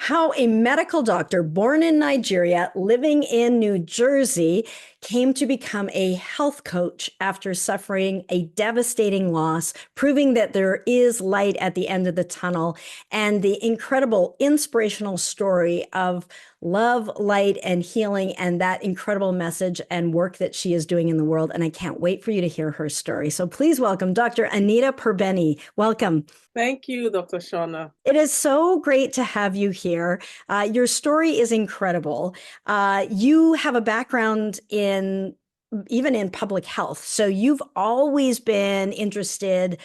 how a medical doctor born in Nigeria, living in New Jersey, came to become a health coach after suffering a devastating loss, proving that there is light at the end of the tunnel, and the incredible inspirational story of love, light, and healing, and that incredible message and work that she is doing in the world. And I can't wait for you to hear her story. So please welcome Dr. Anita Porbeni. Welcome. Thank you, Dr. Shaunna. It is so great to have you here. Your story is incredible. You have a background in even in public health. So you've always been interested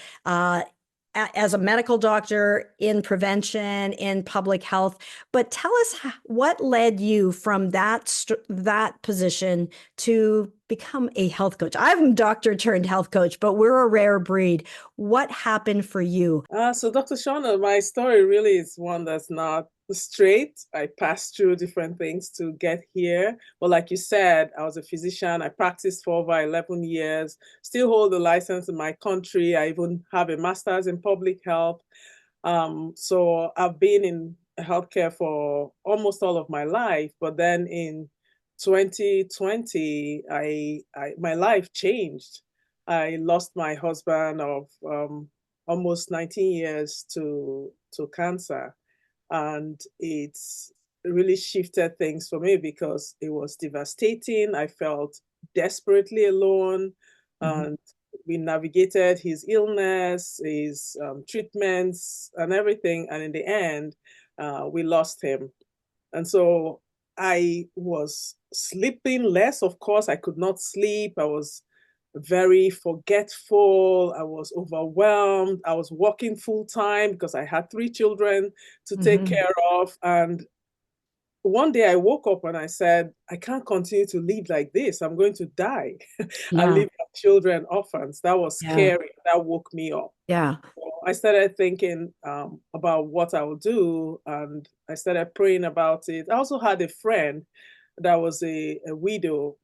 as a medical doctor in prevention, in public health. But tell us what led you from that position to become a health coach. I'm a doctor turned health coach, but we're a rare breed. What happened for you? So, Dr. Shaunna, my story really is one that's not straight. I passed through different things to get here. But like you said, I was a physician. I practiced for over 11 years, still hold a license in my country. I even have a master's in public health. So I've been in healthcare for almost all of my life. But then in 2020, my life changed. I lost my husband of almost 19 years to cancer. And it's really shifted things for me because it was devastating. I felt desperately alone. Mhm. And we navigated his illness, his treatments, and everything. And in the end, we lost him. And so I was sleeping less. Of course, I could not sleep. I was very forgetful. I was overwhelmed. I was working full time because I had three children to take Mhm. care of. And one day I woke up and I said, I can't continue to live like this. I'm going to die and Yeah. leave my children orphans. That was Yeah. scary. That woke me up. Yeah. So I started thinking about what I would do, and I started praying about it. I also had a friend that was a widow,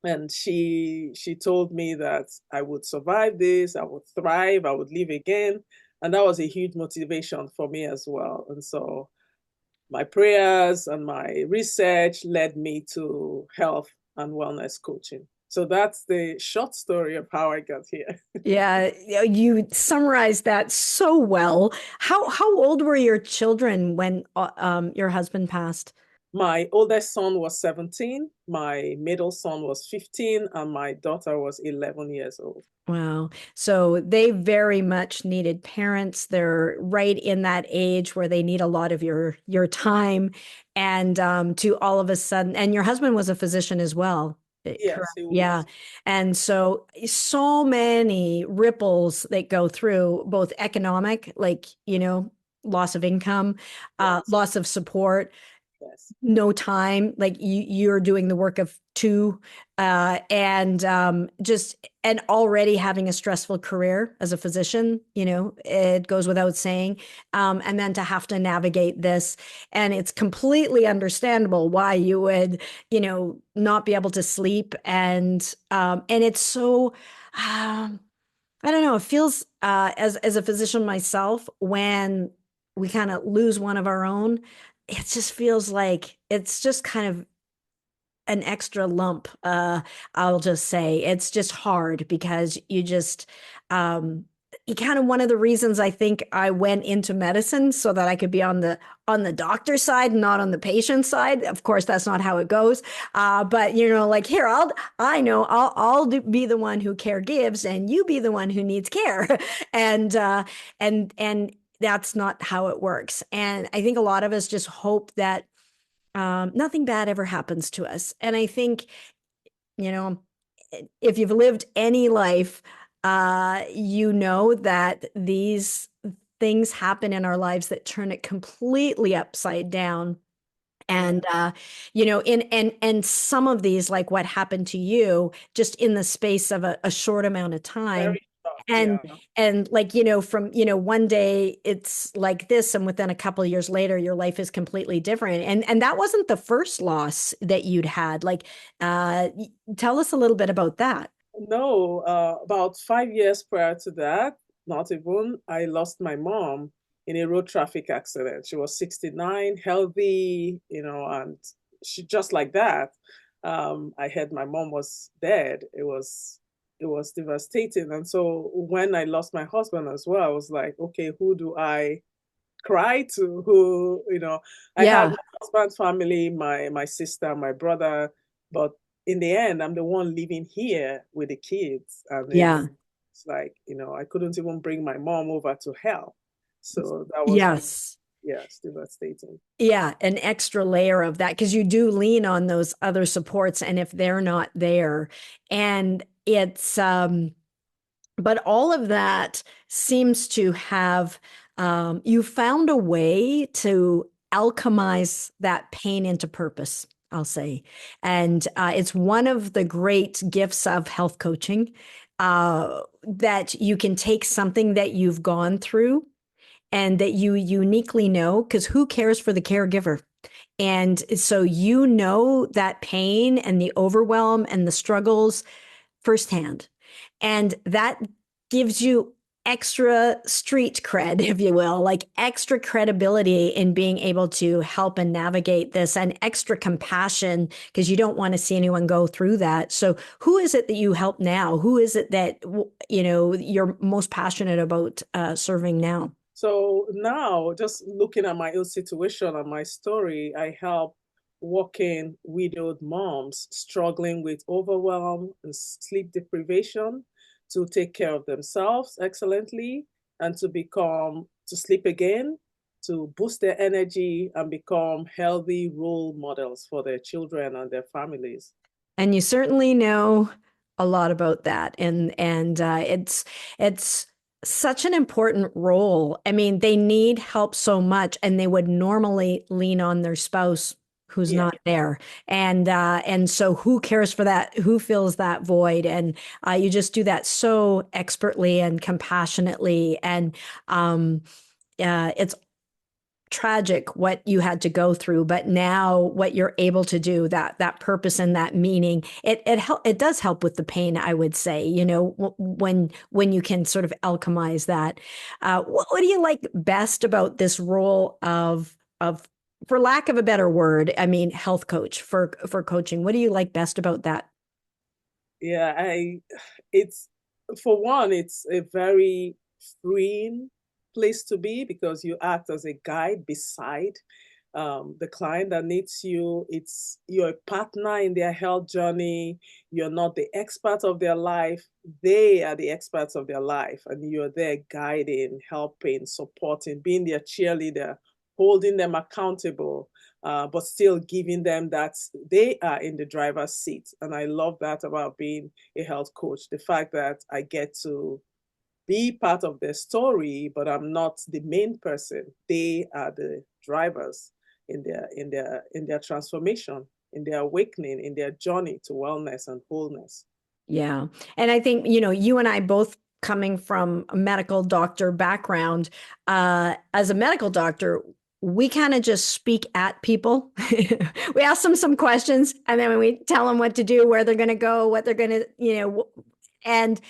and she told me that I would survive this, I would thrive, I would live again, and that was a huge motivation for me as well. And so my prayers and my research led me to health and wellness coaching. So that's the short story of how I got here. Yeah, you summarized that so well. How old were your children when your husband passed? My oldest son was 17, my middle son was 15, and my daughter was 11 years old. Wow. So they very much needed parents. They're right in that age where they need a lot of your time. And to all of a sudden, and your husband was a physician as well. Correct. Yes, it Yeah. was. And so many ripples that go through both economic, like, loss of income, Yes, loss of support, yes. no time, like you're doing the work of two, and just and already having a stressful career as a physician, it goes without saying, and then to have to navigate this, and it's completely understandable why you would, not be able to sleep, and it's so I don't know, it feels, as a physician myself, when we kind of lose one of our own, it just feels like it's just kind of an extra lump. I'll just say it's just hard because um, you kind of one of the reasons I think I went into medicine so that I could be on the doctor side, not on the patient side. Of course, that's not how it goes. But like here, be the one who care gives, and you be the one who needs care, and that's not how it works. And I think a lot of us just hope that nothing bad ever happens to us. And I think, you know, if you've lived any life, you know that these things happen in our lives that turn it completely upside down. Yeah, And in some of these, like what happened to you, just in the space of a short amount of time, very tough. and Yeah. like from one day it's like this, and within a couple of years later your life is completely different, and that wasn't the first loss that you'd had, like tell us a little bit about that. No, about 5 years prior to that, not even, I lost my mom. in a road traffic accident. She was 69, healthy, and she just like that. I heard my mom was dead. It was devastating. And so when I lost my husband as well, I was like, okay, who do I cry to? I have Yeah. my husband's family, my sister, my brother, but in the end, I'm the one living here with the kids. And Yeah. it's like, I couldn't even bring my mom over to help. So that was, Yes. yes, devastating. Yeah, an extra layer of that because you do lean on those other supports, and if they're not there, and it's but all of that seems to have you found a way to alchemize that pain into purpose, I'll say. And it's one of the great gifts of health coaching that you can take something that you've gone through and that you uniquely know, because who cares for the caregiver? And so you know that pain and the overwhelm and the struggles firsthand. And that gives you extra street cred, if you will, like extra credibility in being able to help and navigate this, and extra compassion because you don't want to see anyone go through that. So who is it that you help now? Who is it that, you're most passionate about serving now? So now, just looking at my own situation and my story, I help working widowed moms struggling with overwhelm and sleep deprivation to take care of themselves excellently and to sleep again, to boost their energy and become healthy role models for their children and their families. And you certainly know a lot about that, and it's such an important role. I mean, they need help so much, and they would normally lean on their spouse who's Yeah. not there, and so who cares for that? Who fills that void? And you just do that so expertly and compassionately, and it's tragic what you had to go through, but now what you're able to do, that purpose and that meaning, it does help with the pain, I would say, when you can sort of alchemize that. What do you like best about this role of for lack of a better word, I mean, health coach for coaching? What do you like best about that? Yeah, it's for one, it's a very freeing place to be because you act as a guide beside the client that needs you. You're a partner in their health journey. You're not the expert of their life. They are the experts of their life, and you're there guiding, helping, supporting, being their cheerleader, holding them accountable, but still giving them that they are in the driver's seat. And I love that about being a health coach, the fact that I get to be part of their story, but I'm not the main person. They are the drivers in their transformation, in their awakening, in their journey to wellness and wholeness. Yeah. And I think, you and I both coming from a medical doctor background, as a medical doctor, we kind of just speak at people. We ask them some questions, and then when we tell them what to do, where they're going to go, what they're going to, and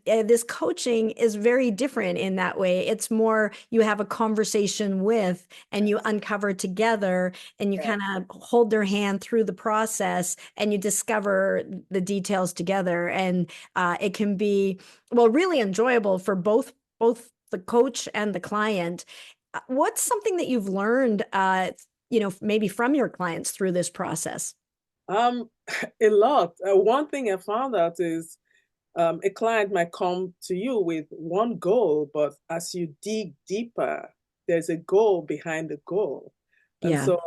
this coaching is very different in that way. It's more you have a conversation with, and you uncover together, and you Yeah. kind of hold their hand through the process, and you discover the details together. And it can be, well, really enjoyable for both the coach and the client. What's something that you've learned, maybe from your clients through this process? Um, a lot. One thing I found out is a client might come to you with one goal, but as you dig deeper, there's a goal behind the goal. And Yeah. so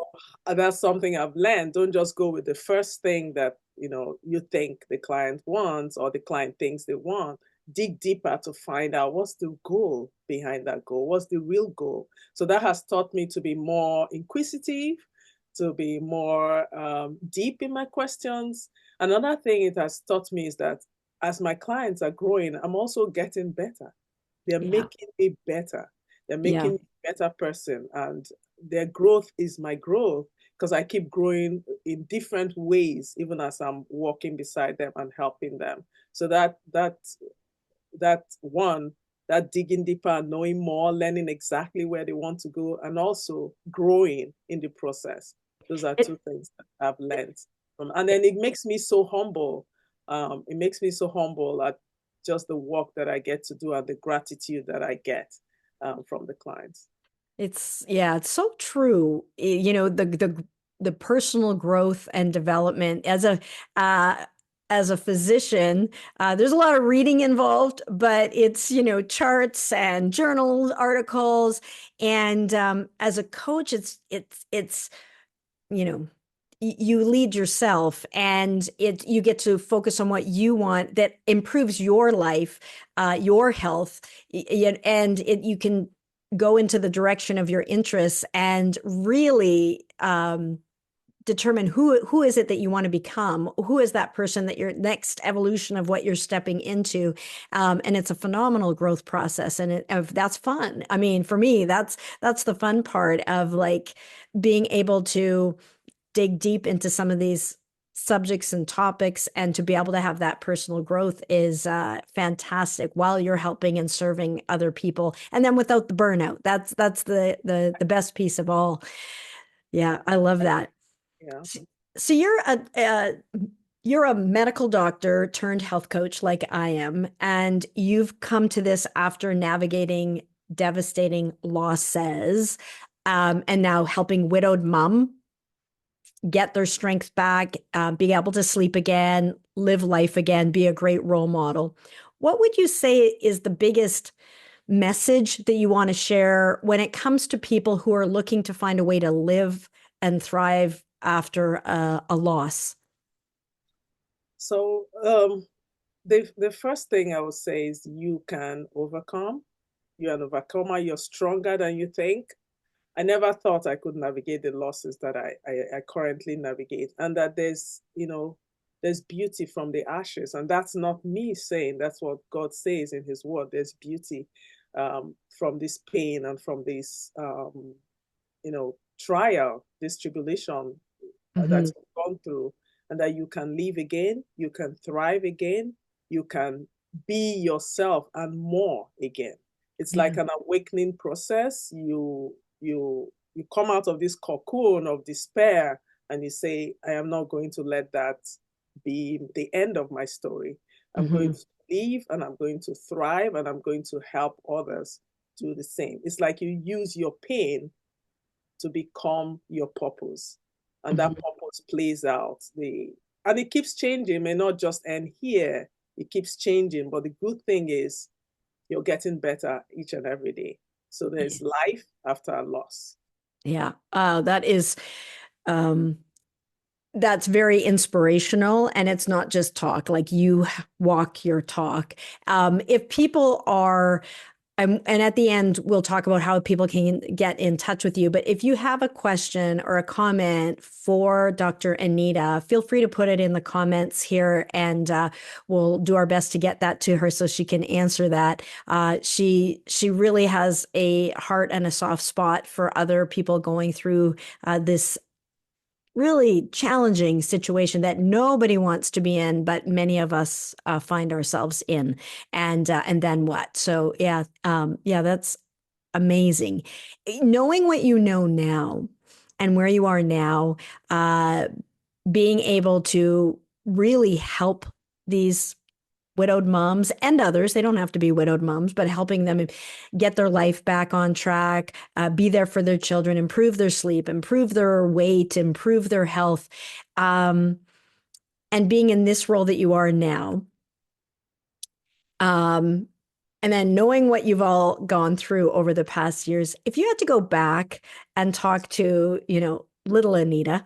that's something I've learned. Don't just go with the first thing that you think the client wants or the client thinks they want. Dig deeper to find out what's the goal behind that goal. What's the real goal? So that has taught me to be more inquisitive, to be more deep in my questions. Another thing it has taught me is that as my clients are growing, I'm also getting better. They're Yeah. making me better. They're Yeah. making me a better person. And their growth is my growth because I keep growing in different ways, even as I'm walking beside them and helping them. So that one that digging deeper, knowing more, learning exactly where they want to go, and also growing in the process. Those are two things that I've learned from, and then it makes me so humble. It makes me so humble at just the work that I get to do and the gratitude that I get from the clients. It's yeah, it's so true. You know, the personal growth and development uh as a physician, there's a lot of reading involved, but it's, you know, charts and journal articles. And as a coach, it's you know, you lead yourself, and you get to focus on what you want that improves your life, your health, and you can go into the direction of your interests and really determine who is it that you want to become, who is that person that your next evolution of what you're stepping into. And it's a phenomenal growth process, and that's fun. I mean, for me, that's the fun part of like being able to dig deep into some of these subjects and topics, and to be able to have that personal growth is fantastic while you're helping and serving other people, and then without the burnout. That's the best piece of all. Yeah, I love that. Yeah. So you're a medical doctor turned health coach like I am, and you've come to this after navigating devastating losses, and now helping widowed mom get their strength back, be able to sleep again, live life again, be a great role model. What would you say is the biggest message that you want to share when it comes to people who are looking to find a way to live and thrive after a loss? So the first thing I would say is you can overcome. You're an overcomer. You're stronger than you think. I never thought I could navigate the losses that I currently navigate, and that there's beauty from the ashes. And that's not me saying, that's what God says in his word. There's beauty from this pain and from this, trial, this tribulation that Hmm. you've gone through, and that you can live again, you can thrive again, you can be yourself and more again. It's Yeah. like an awakening process. You come out of this cocoon of despair and you say, I am not going to let that be the end of my story. I'm going Hmm. to live, and I'm going to thrive, and I'm going to help others do the same. It's like you use your pain to become your purpose. And that Hmm. purpose plays out. And it keeps changing, it may not just end here. It keeps changing. But the good thing is you're getting better each and every day. So there's life after a loss. Yeah. Um, that's very inspirational, and it's not just talk. Like, you walk your talk. If people are and at the end, we'll talk about how people can get in touch with you. But if you have a question or a comment for Dr. Anita, feel free to put it in the comments here, and we'll do our best to get that to her so she can answer that. She really has a heart and a soft spot for other people going through this really challenging situation that nobody wants to be in, but many of us find ourselves in. And then what? So yeah, yeah, that's amazing. Knowing what you know now and where you are now, uh, being able to really help these widowed moms and others. They don't have to be widowed moms, but helping them get their life back on track, be there for their children, improve their sleep, improve their weight, improve their health. Um, and being in this role that you are now. Um, and then knowing what you've all gone through over the past years, if you had to go back and talk to, you know, little Anita,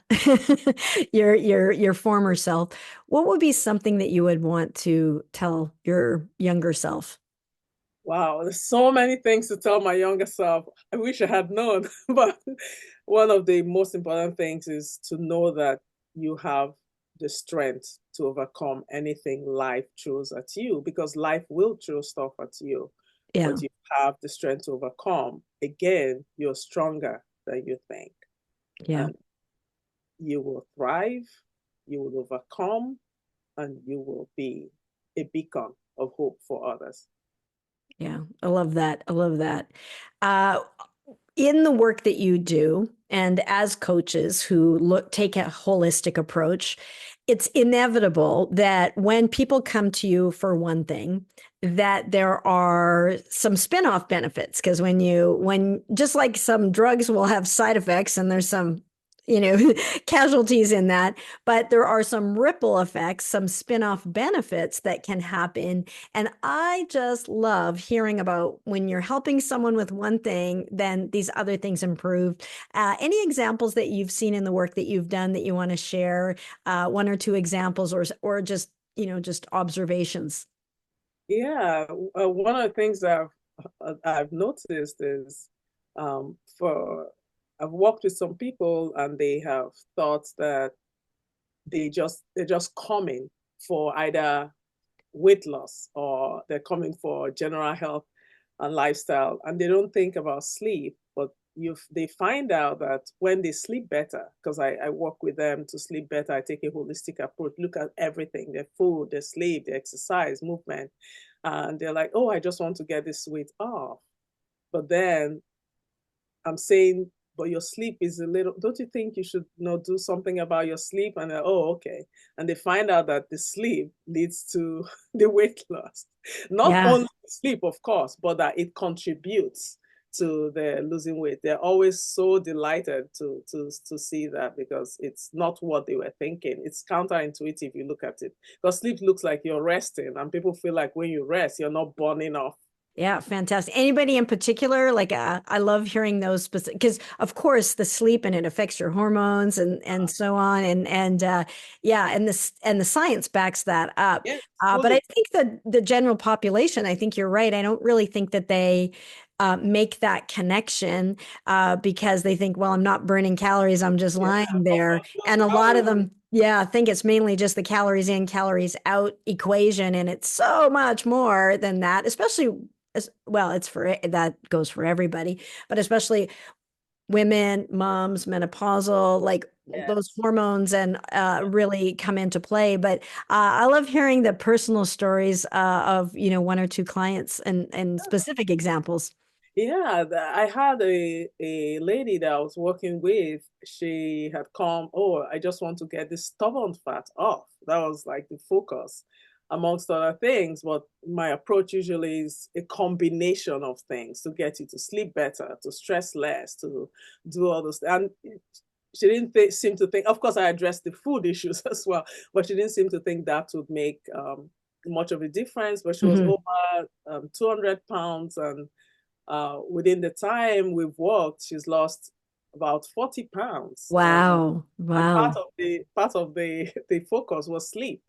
your former self, what would be something that you would want to tell your younger self? Wow, there's so many things to tell my younger self. I wish I had known. But one of the most important things is to know that you have the strength to overcome anything life throws at you, because life will throw stuff at you, Yeah, but you have the strength to overcome. Again, you're stronger than you think, yeah. and you will thrive, you will overcome, and you will be a beacon of hope for others. Yeah, I love that. I love that. Uh, in the work that you do, and as coaches who take a holistic approach, it's inevitable that when people come to you for one thing, that there are some spin-off benefits. Because when just like some drugs will have side effects, and there's some, casualties in that, but there are some ripple effects, some spin-off benefits that can happen. And I just love hearing about when you're helping someone with one thing, then these other things improve. Any examples that you've seen in the work that you've done that you want to share? One or two examples, or just just observations. Yeah, one of the things that I've noticed is for I've worked with some people and they have thought that they're just coming for either weight loss or they're coming for general health and lifestyle, and they don't think about sleep. But they find out that when they sleep better, because I work with them to sleep better, I take a holistic approach, look at everything, their food, their sleep, their exercise, movement, and they're like, oh, I just want to get this weight off. But then I'm saying, but your sleep is a little, don't you think you should do something about your sleep? And oh, okay. And they find out that the sleep leads to the weight loss. Not Yeah. only sleep, of course, but that it contributes to the losing weight. They're always so delighted to see that, because it's not what they were thinking. It's counterintuitive, you look at it. Because sleep looks like you're resting, and people feel like when you rest, you're not burning off. Yeah, fantastic. Anybody in particular? Like, I love hearing those specific, because of course the sleep and it affects your hormones and so on, and yeah, and the science backs that up. Yeah, But I fully. think the general population, I think you're right. I don't really think that they make that connection because they think, well, I'm not burning calories, I'm just Yeah, lying of there, course, those and a lot of calories. them. Yeah, I think it's mainly just the calories in, calories out equation, and it's so much more than that, especially well, it's for that goes for everybody, but especially women, moms, menopausal, like those Yes. hormones and really come into play. But I love hearing the personal stories of one or two clients and specific examples. Yeah, I had a lady that I was working with. She had come, oh, I just want to get this stubborn fat off. That was like the focus, amongst other things. But my approach usually is a combination of things to get you to sleep better, to stress less, to do all those. And she didn't seem to think, of course, I addressed the food issues as well, but she didn't seem to think that would make much of a difference. But she was Hmm. over 200 pounds, and within the time we've worked, she's lost about 40 pounds. Wow. And Wow. part of the focus was sleep.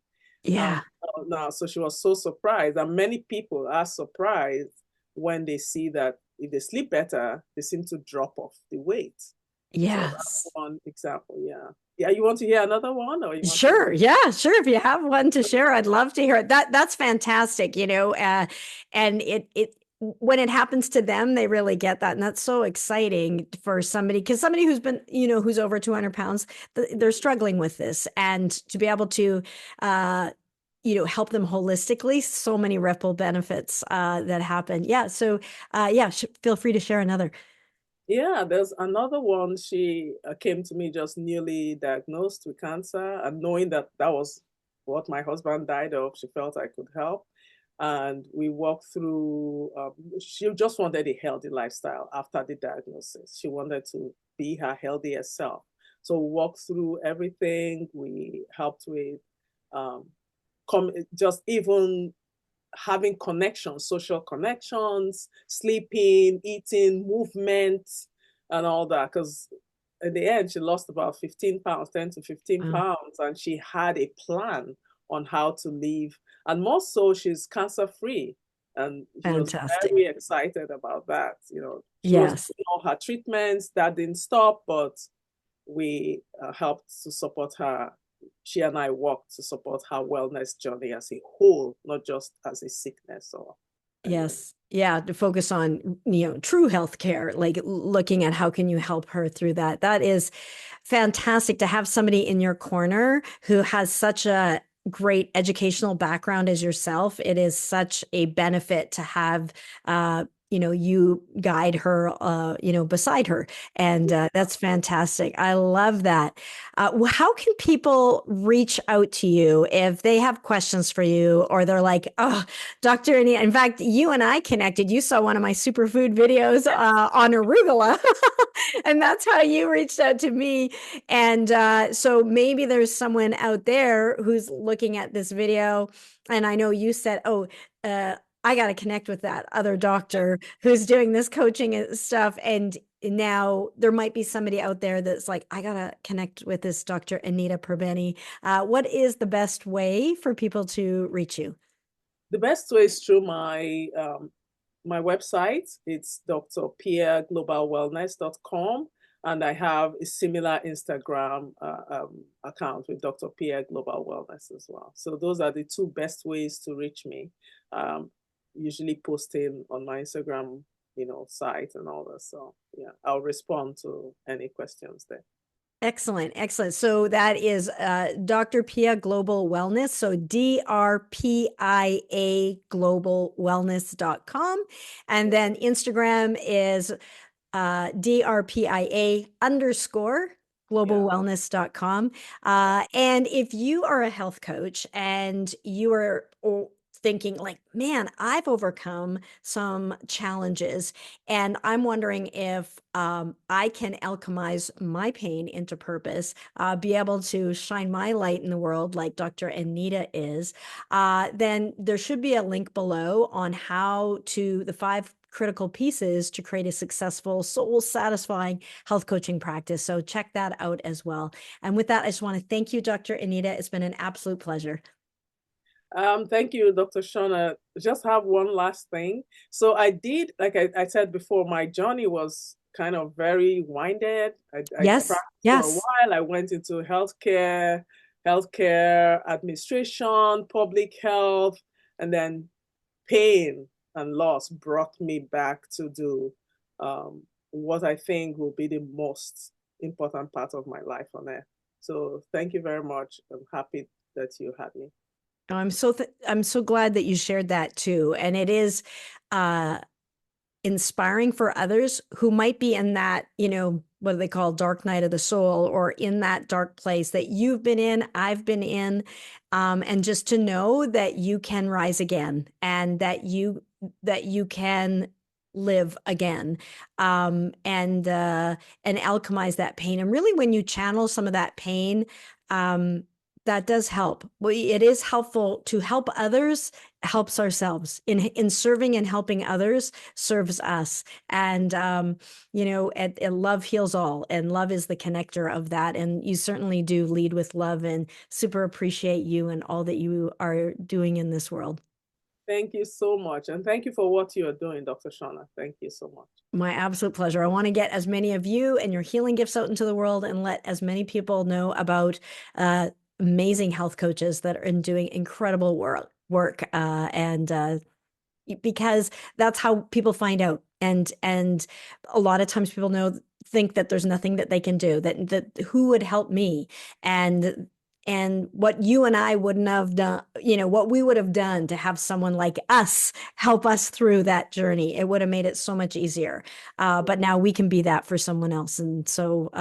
Yeah. Now, so she was so surprised, and many people are surprised when they see that if they sleep better, they seem to drop off the weight. So that's Yes. one example. Yeah. Yeah. You want to hear another one, or you want to? Sure. Yeah, sure. If you have one to share, I'd love to hear it. That's fantastic, and it when it happens to them, they really get that. And that's so exciting for somebody, because somebody who's been, who's over 200 pounds, they're struggling with this. And to be able to help them holistically, so many ripple benefits that happen. Yeah. So yeah, feel free to share another. Yeah, there's another one. She came to me just newly diagnosed with cancer, and knowing that that was what my husband died of, she felt I could help. And we walked through, she just wanted a healthy lifestyle after the diagnosis. She wanted to be her healthiest self. So we walked through everything. We helped with um, just even having connections, social connections, sleeping, eating, movement, and all that. Because in the end, she lost about 15 pounds, 10 to 15 Wow. pounds, and she had a plan on how to live. And more so, she's cancer free. And she was Fantastic. very excited about that. She was Yes. doing all her treatments, that didn't stop, but we helped to support her. She and I worked to support her wellness journey as a whole, not just as a sickness or anything. Yes. Yeah, to focus on, true health care, like looking at how can you help her through that. That is fantastic to have somebody in your corner who has such great educational background as yourself, it is such a benefit to have you guide her, beside her. And that's fantastic. I love that. How can people reach out to you if they have questions for you or they're like, oh, Dr. Anita, in fact, you and I connected. You saw one of my superfood videos on arugula, and that's how you reached out to me. And so maybe there's someone out there who's looking at this video. And I know you said, oh, I got to connect with that other doctor who's doing this coaching and stuff. And now there might be somebody out there that's like, I got to connect with this Dr. Anita Porbeni. What is the best way for people to reach you? The best way is through my website. It's drpierglobalwellness.com. And I have a similar Instagram account with Dr. Pierre Global Wellness as well. So those are the two best ways to reach me. Usually posting on my Instagram, site and all that. So yeah, I'll respond to any questions there. Excellent, excellent. So that is Dr. Pia Global Wellness. So DRPIA Global Wellness.com. And then Instagram is DRPIA underscore globalwellness.com. And if you are a health coach and you are thinking like, man, I've overcome some challenges and I'm wondering if I can alchemize my pain into purpose, be able to shine my light in the world like Dr. Anita is, then there should be a link below on how to the 5 critical pieces to create a successful, soul satisfying health coaching practice. So check that out as well. And with that, I just want to thank you, Dr. Anita. It's been an absolute pleasure. Thank you, Dr. Shaunna. Just have one last thing. So I did, like I said before, my journey was kind of very winded. I Yes, practiced for a yes. while. I went into healthcare administration, public health, and then pain and loss brought me back to do what I think will be the most important part of my life on earth. So thank you very much. I'm happy that you had me. I'm so glad that you shared that too. And it is uh inspiring for others who might be in that, what do they call dark night of the soul or in that dark place that you've been in, I've been in. And just to know that you can rise again and that you can live again, and alchemize that pain. And really when you channel some of that pain, that does help. It is helpful to help others, helps ourselves in serving and helping others serves us. And, and love heals all, and love is the connector of that. And you certainly do lead with love, and super appreciate you and all that you are doing in this world. Thank you so much. And thank you for what you are doing, Dr. Shaunna. Thank you so much. My absolute pleasure. I want to get as many of you and your healing gifts out into the world and let as many people know about amazing health coaches that are doing incredible work, and because that's how people find out. And a lot of times people think that there's nothing that they can do, that who would help me, and what you and I wouldn't have done, what we would have done to have someone like us help us through that journey, it would have made it so much easier. But now we can be that for someone else. And so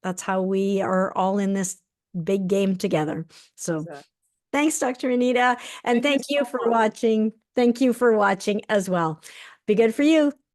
that's how we are all in this big game together. So Exactly. thanks, Dr. Anita. And Thank you thank so you for much. watching. Thank you for watching as well. Be good for you.